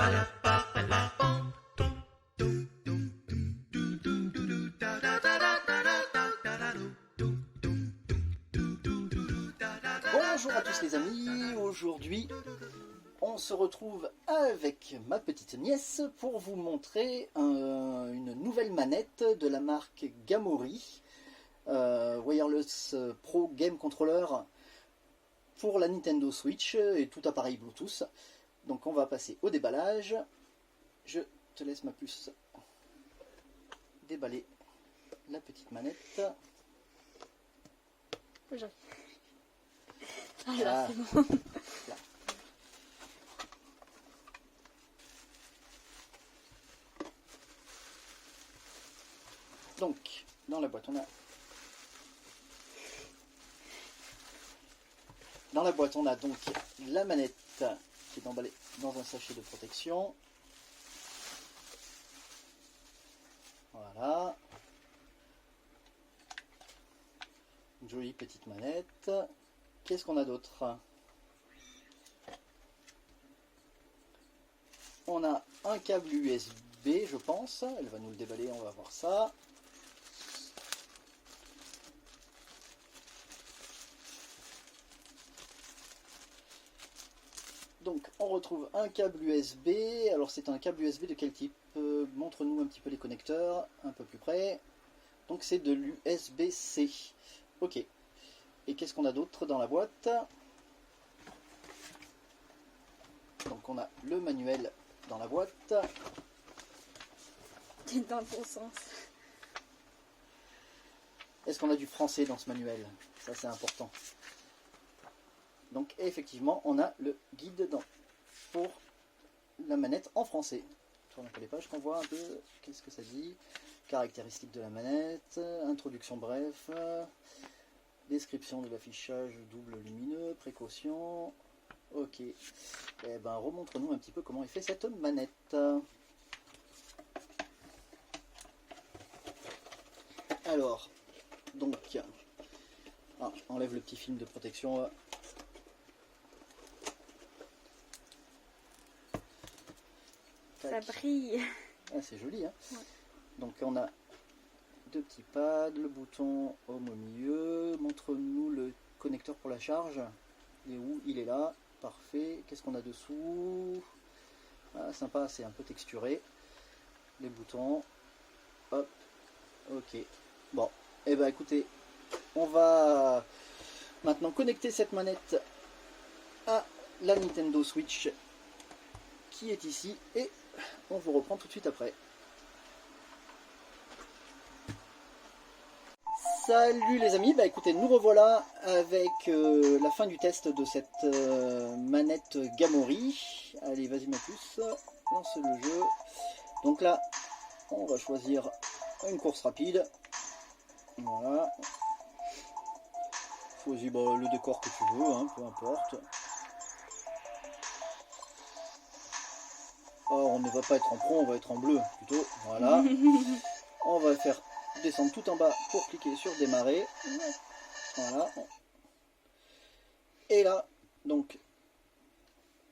Bonjour à tous les amis, aujourd'hui on se retrouve avec ma petite nièce pour vous montrer une nouvelle manette de la marque Gamori, Wireless Pro Game Controller pour la Nintendo Switch et tout appareil Bluetooth. Donc on va passer au déballage. Je te laisse ma puce déballer la petite manette. Voilà, c'est bon. Là. Donc, dans la boîte, on a donc la manette qui est emballée dans un sachet de protection. Voilà. Une jolie petite manette. Qu'est-ce qu'on a d'autre? On a un câble USB, je pense. Elle va nous le déballer, on va voir ça. Donc on retrouve un câble USB. Alors c'est un câble USB de quel type? Montre-nous un petit peu les connecteurs, un peu plus près. Donc c'est de l'USB-C. Ok. Et qu'est-ce qu'on a d'autre dans la boîte? Donc on a le manuel dans la boîte. Dans ton sens. Est-ce qu'on a du français dans ce manuel? Ça c'est important. Donc effectivement on a le guide pour la manette en français. Je tourne un peu les pages qu'on voit un peu. Qu'est-ce que ça dit? Caractéristiques de la manette, introduction bref. Description de l'affichage double lumineux, précaution. Ok. Eh ben, remontre-nous un petit peu comment est fait cette manette. Alors, donc, enlève le petit film de protection. Ça brille. Ah, c'est joli, hein. Ouais. Donc, on a deux petits pads, le bouton home au milieu. Montre-nous le connecteur pour la charge. Il est où? Il est là. Parfait. Qu'est-ce qu'on a dessous? Ah, sympa, c'est un peu texturé. Les boutons. Hop. Ok. Bon. Et ben écoutez, on va maintenant connecter cette manette à la Nintendo Switch qui est ici. Et on vous reprend tout de suite après. Salut les amis, bah écoutez, nous revoilà avec la fin du test de cette manette Gamori. Allez, vas-y ma puce, lance le jeu. Donc là, on va choisir une course rapide. Voilà. Choisis le décor que tu veux, hein, peu importe. Oh, on ne va pas être en pro, on va être en bleu plutôt. Voilà. On va faire descendre tout en bas pour cliquer sur démarrer. Voilà. Et là, donc,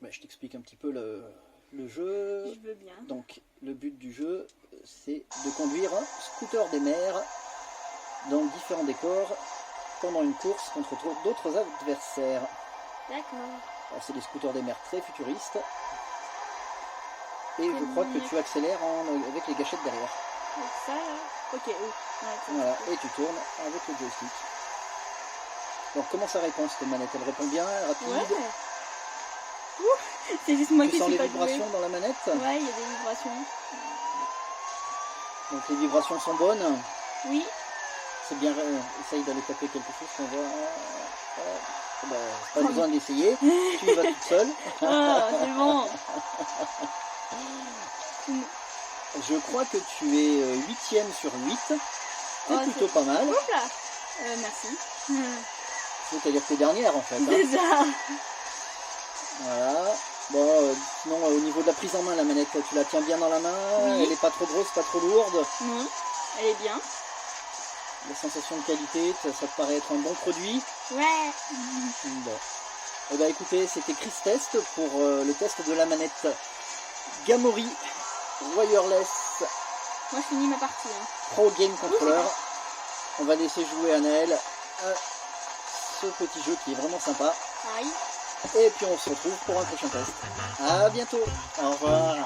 je t'explique un petit peu le jeu. Je veux bien. Donc, le but du jeu, c'est de conduire un scooter des mers dans différents décors pendant une course contre d'autres adversaires. D'accord. Alors, c'est des scooters des mers très futuristes. Et je crois que tu accélères avec les gâchettes derrière. Ça là. Ok, oui. Ouais, voilà, et tu tournes avec le joystick. Donc comment ça répond cette manette? Elle répond bien, rapide? Ouais. C'est juste moi qui sens suis les pas vibrations douée. dans la manette? Ouais, il y a des vibrations. Donc les vibrations sont bonnes? Oui. C'est bien, essaye d'aller taper quelque chose qu'on voit. Pas besoin d'essayer, tu y vas toute seule. Ah, c'est bon. Je crois que tu es 8ème sur 8. C'est plutôt pas mal. Oups là. Merci. C'est-à-dire que t'es dernière en fait. Hein. C'est ça. Voilà. Bon, sinon au niveau de la prise en main, la manette, tu la tiens bien dans la main. Oui. Elle n'est pas trop grosse, pas trop lourde. Non, elle est bien. La sensation de qualité, ça te paraît être un bon produit? Ouais. Bon. Eh bien écoutez, c'était Chris Test pour le test de la manette Gamori Wireless Moi, je finis ma partie. Hein. Pro Game Controller. On va laisser jouer Anaël à ce petit jeu qui est vraiment sympa. Aïe. Et puis on se retrouve pour un prochain test. À bientôt. Au revoir.